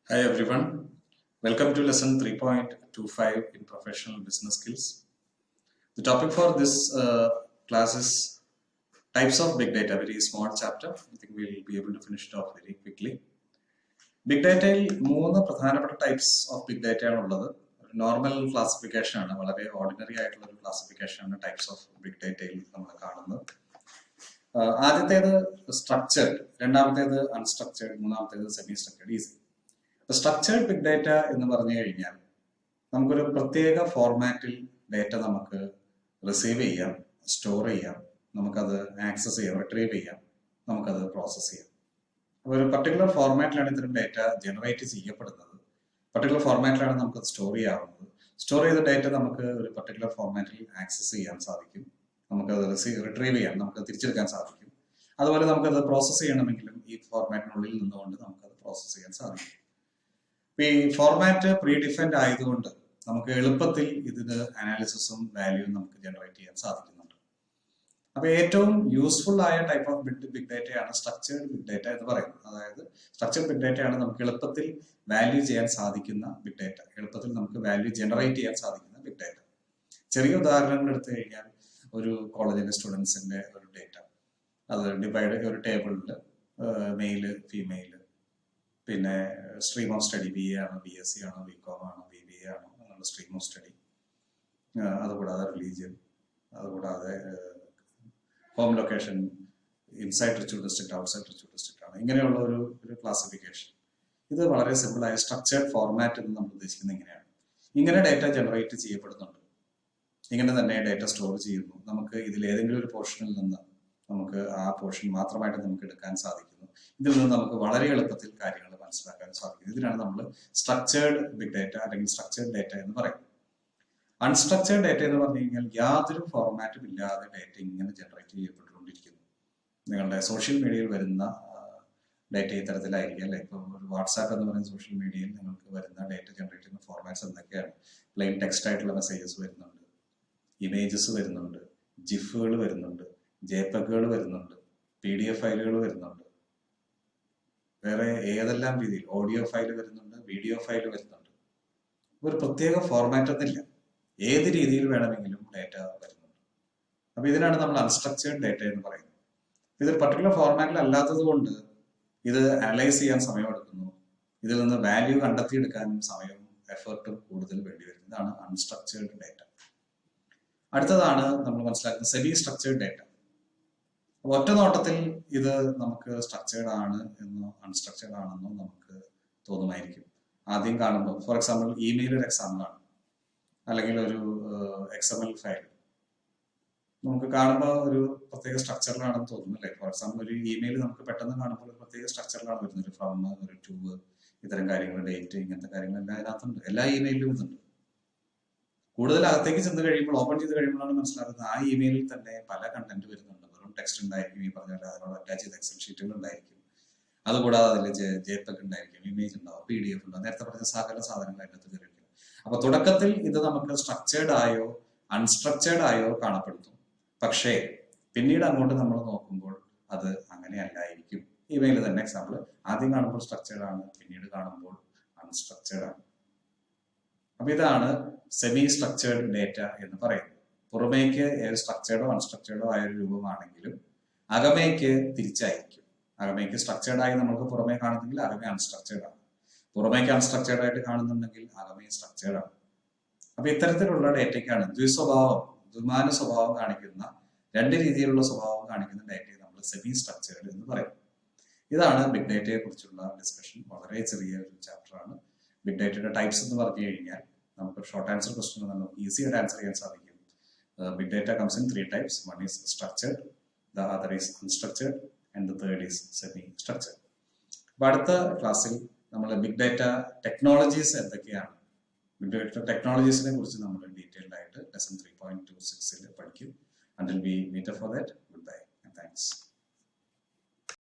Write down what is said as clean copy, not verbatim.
Hi everyone, welcome to lesson 3.25 in professional business skills. The topic for this class is types of big data, very small chapter. I think we'll be able to finish it off very quickly. Big data മൂന്ന് പ്രധാനപ്പെട്ട types of big data ആണുള്ളത്. Normal classification ആണ്, വളരെ ordinary ആയിട്ടുള്ള ഒരു classification ആണ് types of big ഡാറ്റയിൽ നമ്മൾ കാണുന്നത്. ആദ്യത്തേത് സ്ട്രക്ചേർഡ്, രണ്ടാമത്തേത് അൺസ്ട്രക്ചേർഡ്, മൂന്നാമത്തേത് semi structured. Easy. Structured big data എന്ന് പറഞ്ഞു കഴിഞ്ഞാൽ നമുക്കൊരു പ്രത്യേക ഫോർമാറ്റിൽ ഡാറ്റ നമുക്ക് റിസീവ് ചെയ്യാം, സ്റ്റോർ ചെയ്യാം, നമുക്കത് ആക്സസ് ചെയ്യാം, റിട്രീവ് ചെയ്യാം, നമുക്കത് പ്രോസസ്സ് ചെയ്യാം. അപ്പോൾ ഒരു പർട്ടിക്കുലർ ഫോർമാറ്റിലാണ് ഇത്തരം ഡാറ്റ ജനറേറ്റ് ചെയ്യപ്പെടുന്നത്. പർട്ടിക്കുലർ ഫോർമാറ്റിലാണ് നമുക്കത് സ്റ്റോർ ചെയ്യാവുന്നത്. സ്റ്റോർ ചെയ്ത ഡാറ്റ നമുക്ക് ഒരു പർട്ടിക്കുലർ ഫോർമാറ്റിൽ ആക്സസ് ചെയ്യാൻ സാധിക്കും, നമുക്കത് റിട്രീവ് ചെയ്യാം, നമുക്കത് തിരിച്ചെടുക്കാൻ സാധിക്കും. അതുപോലെ നമുക്കത് പ്രോസസ്സ് ചെയ്യണമെങ്കിലും ഈ ഫോർമാറ്റിനുള്ളിൽ നിന്നുകൊണ്ട് നമുക്കത് പ്രോസസ്സ് ചെയ്യാൻ സാധിക്കും. ഈ ഫോർമാറ്റ് പ്രീ ഡിഫൈൻഡ് ആയതുകൊണ്ട് നമുക്ക് എളുപ്പത്തിൽ ഇതിന് അനാലിസിസും വാല്യൂവും നമുക്ക് ജനറേറ്റ് ചെയ്യാൻ സാധിക്കുന്നുണ്ട്. അപ്പൊ ഏറ്റവും യൂസ്ഫുൾ ആയ ടൈപ്പ് ഓഫ് ബിഗ് ഡാറ്റയാണ് സ്ട്രക്ചേർഡ് ബിഗ് ഡാറ്റ എന്ന് പറയുന്നത്. അതായത് സ്ട്രക്ചേർഡ് ബിഗ് ഡാറ്റയാണ് നമുക്ക് എളുപ്പത്തിൽ വാല്യൂ ചെയ്യാൻ സാധിക്കുന്ന ബിഗ് ഡാറ്റ, എളുപ്പത്തിൽ നമുക്ക് വാല്യൂ ജനറേറ്റ് ചെയ്യാൻ സാധിക്കുന്ന ബിഗ് ഡാറ്റ. ചെറിയ ഉദാഹരണങ്ങൾ എടുത്തു കഴിഞ്ഞാൽ ഒരു കോളേജിലെ സ്റ്റുഡൻസിന്റെ ഒരു ഡാറ്റ, അത് ഡിവൈഡ് ഒരു ടേബിളിൽ മെയില്, ഫീമെയില്, പിന്നെ stream of study B A ആണോ, ബി എസ് സി ആണോ, ബി കോം ആണോ, ബി ബി എ ആണോ എന്നുള്ള സ്ട്രീം ഓഫ് സ്റ്റഡി, അതുകൂടാതെ റിലീജിയൻ, അതുകൂടാതെ home location, inside ritual district, outside ritual district ആണ്, ഇങ്ങനെയുള്ള ഒരു ക്ലാസിഫിക്കേഷൻ. ഇത് വളരെ സിമ്പിളായ സ്ട്രക്ചേർഡ് ഫോർമാറ്റ് എന്ന് നമ്മൾ ഉദ്ദേശിക്കുന്നത് ഇങ്ങനെയാണ്. ഇങ്ങനെ ഡാറ്റ ജനറേറ്റ് ചെയ്യപ്പെടുന്നുണ്ട്, ഇങ്ങനെ തന്നെ ഡാറ്റ സ്റ്റോർ ചെയ്യുന്നു. നമുക്ക് ഇതിൽ ഏതെങ്കിലും ഒരു പോർഷനിൽ നിന്ന് നമുക്ക് ആ പോർഷൻ മാത്രമായിട്ട് നമുക്ക് എടുക്കാൻ സാധിക്കുന്നു. ഇതിൽ നിന്ന് നമുക്ക് വളരെ എളുപ്പത്തിൽ കാര്യങ്ങൾ മനസ്സിലാക്കാൻ സാധിക്കും. ഇതിനാണ് നമ്മൾ സ്ട്രക്ചേർഡ് ബിഗ് ഡാറ്റ അല്ലെങ്കിൽ സ്ട്രക്ചേർഡ് ഡാറ്റ എന്ന് പറയുന്നത്. അൺസ്ട്രക്ചേർഡ് ഡാറ്റ എന്ന് പറഞ്ഞു കഴിഞ്ഞാൽ യാതൊരു ഫോർമാറ്റും ഇല്ലാതെ ഡാറ്റ ഇങ്ങനെ ജനറേറ്റ് ചെയ്യപ്പെട്ടുകൊണ്ടിരിക്കുന്നു. നിങ്ങളുടെ സോഷ്യൽ മീഡിയയിൽ വരുന്ന ഡാറ്റ ഇത്തരത്തിലായിരിക്കും അല്ലെ. ഇപ്പോൾ ഒരു വാട്സാപ്പ് എന്ന് പറയുന്ന സോഷ്യൽ മീഡിയയിൽ നിങ്ങൾക്ക് വരുന്ന ഡാറ്റ ജനറേറ്റ് ചെയ്യുന്ന ഫോർമാറ്റ്സ് എന്തൊക്കെയാണ്? പ്ലെയിൻ ടെക്സ്റ്റ് ആയിട്ടുള്ള മെസ്സേജസ് വരുന്നുണ്ട്, ഇമേജസ് വരുന്നുണ്ട്, ജിഫുകൾ വരുന്നുണ്ട്, ജെപെഗുകൾ വരുന്നുണ്ട്, PDF ഫയലുകൾ വരുന്നുണ്ട്, വേറെ ഏതെല്ലാം രീതിയിൽ ഓഡിയോ ഫയൽ വരുന്നുണ്ട്, വീഡിയോ ഫയൽ വരുന്നുണ്ട്. ഒരു പ്രത്യേക ഫോർമാറ്റ് ഒന്നില്ല, ഏത് രീതിയിൽ വേണമെങ്കിലും ഡാറ്റ വരുന്നുണ്ട്. അപ്പൊ ഇതിനാണ് നമ്മൾ അൺസ്ട്രക്ചേർഡ് ഡാറ്റ എന്ന് പറയുന്നത്. ഇത് പർട്ടിക്കുലർ ഫോർമാറ്റിൽ അല്ലാത്തത് കൊണ്ട് ഇത് അനലൈസ് ചെയ്യാൻ സമയമെടുക്കുന്നു, ഇതിൽ നിന്ന് വാല്യൂ കണ്ടെത്തിയെടുക്കാനും സമയവും എഫേർട്ടും കൂടുതൽ വേണ്ടി വരുന്നത്. ഇതാണ് അൺസ്ട്രക്ചേർഡ് ഡാറ്റ. അടുത്തതാണ് നമ്മൾ മനസ്സിലാക്കുന്ന സെമി സ്ട്രക്ചേർഡ് ഡാറ്റ. ഒറ്റ നോട്ടത്തിൽ ഇത് നമുക്ക് സ്ട്രക്ചേർഡ് ആണ് എന്നോ അൺസ്ട്രക്ചേർഡ് ആണെന്നോ നമുക്ക് തോന്നുമായിരിക്കും. ആദ്യം കാണുമ്പോൾ, ഫോർ എക്സാമ്പിൾ ഇമെയിൽ ഒരു എക്സാമ്പിൾ ആണ്, അല്ലെങ്കിൽ ഒരു XML ഫയൽ നമുക്ക് കാണുമ്പോൾ ഒരു പ്രത്യേക സ്ട്രക്ചറിലാണെന്ന് തോന്നുന്നു അല്ലേ. ഫോർ എക്സാമ്പിൾ ഒരു ഇമെയിൽ നമുക്ക് പെട്ടെന്ന് കാണുമ്പോൾ ഒരു പ്രത്യേക സ്ട്രക്ചറിലാണ് വരുന്നത്. ഒരു ഫ്രം, ഒരു ടു, ഇത്തരം കാര്യങ്ങൾ, ഡേറ്റ്, ഇങ്ങനത്തെ കാര്യങ്ങളെല്ലാം അതിനകത്തുണ്ട്. എല്ലാ ഇമെയിലും ഇതുണ്ട്. കൂടുതൽ അകത്തേക്ക് ചെന്ന് കഴിയുമ്പോൾ, ഓപ്പൺ ചെയ്ത് കഴിയുമ്പോഴാണ് മനസ്സിലാക്കുന്നത് ആ ഇമെയിലിൽ തന്നെ പല കണ്ടന്റ് വരുന്നുണ്ട്. വെറും ടെക്സ്റ്റ് ഉണ്ടായിരിക്കും, ഈ പറഞ്ഞ അതിനോട് അറ്റാച്ച് ചെയ്ത എക്സൽ ഷീറ്റുകൾ ഉണ്ടായിരിക്കും, അതുകൂടാതെ അതിൽ JPEG ഉണ്ടായിരിക്കും, ഇമേജ് ഉണ്ടാവും, PDF ഉണ്ടാവും, നേരത്തെ പറഞ്ഞ സകല സാധനങ്ങൾ അതിനകത്ത് കയറിയിരിക്കും. അപ്പൊ തുടക്കത്തിൽ ഇത് നമുക്ക് സ്ട്രക്ചേർഡ് ആയോ അൺസ്ട്രക്ചേർഡ് ആയോ കാണപ്പെടുന്നു. പക്ഷേ പിന്നീട് അങ്ങോട്ട് നമ്മൾ നോക്കുമ്പോൾ അത് അങ്ങനെ അല്ലായിരിക്കും. ഇമെയിൽ തന്നെ എക്സാമ്പിൾ, ആദ്യം കാണുമ്പോൾ സ്ട്രക്ചേർഡ് ആണ്, പിന്നീട് കാണുമ്പോൾ അൺസ്ട്രക്ചേർഡ് ആണ്. അപ്പൊ ഇതാണ് സെമി സ്ട്രക്ചേർഡ് ഡാറ്റ എന്ന് പറയുന്നത്. പുറമേക്ക് സ്ട്രക്ചേർഡോ അൺസ്ട്രക്ചേർഡോ ആയ ഒരു രൂപമാണെങ്കിലും അകമേക്ക് തിരിച്ചായിരിക്കും. അകമേക്ക് സ്ട്രക്ചേർഡ് ആയി നമുക്ക് പുറമേ കാണുന്നെങ്കിൽ അകമേ അൺസ്ട്രക്ചേർഡ് ആണ്, പുറമേക്ക് അൺസ്ട്രക്ചേർഡ് ആയിട്ട് കാണുന്നുണ്ടെങ്കിൽ അകമേ സ്ട്രക്ചേർഡ് ആണ്. അപ്പൊ ഇത്തരത്തിലുള്ള ഡാറ്റയ്ക്കാണ് ദ്വിമാന സ്വഭാവം കാണിക്കുന്ന, രണ്ട് രീതിയിലുള്ള സ്വഭാവം കാണിക്കുന്ന ഡാറ്റയെ നമ്മൾ സെമി സ്ട്രക്ചേർഡ് എന്ന് പറയും. ഇതാണ് ബിഗ് ഡാറ്റയെ കുറിച്ചുള്ള ഡിസ്കഷൻ. വളരെ ചെറിയ ഒരു ചാപ്റ്റർ ആണ്. ബിഗ് ഡാറ്റയുടെ ടൈപ്സ് എന്ന് പറഞ്ഞു കഴിഞ്ഞാൽ നമുക്ക് ഷോർട്ട് ആൻസർ ക്വസ്റ്റ്യൻ നമുക്ക് ഈസി ആയിട്ട് ആൻസർ ചെയ്യാൻ സാധിക്കും. Big data comes in 3 types. One is structured, the other is unstructured, and the third is semi-structured. അപ്പോൾ അടുത്ത ക്ലാസ്സിൽ നമ്മൾ ബിഗ് ഡാറ്റ ടെക്നോളജീസ് എന്തൊക്കെയാണ്, ബിഗ് ഡാറ്റ ടെക്നോളജീസിനെ കുറിച്ച് നമ്മൾ ഡീറ്റെയിൽഡ് ആയിട്ട് ലെസൺ 3.26 പഠിക്കും. Until we meet up for that, goodbye and thanks.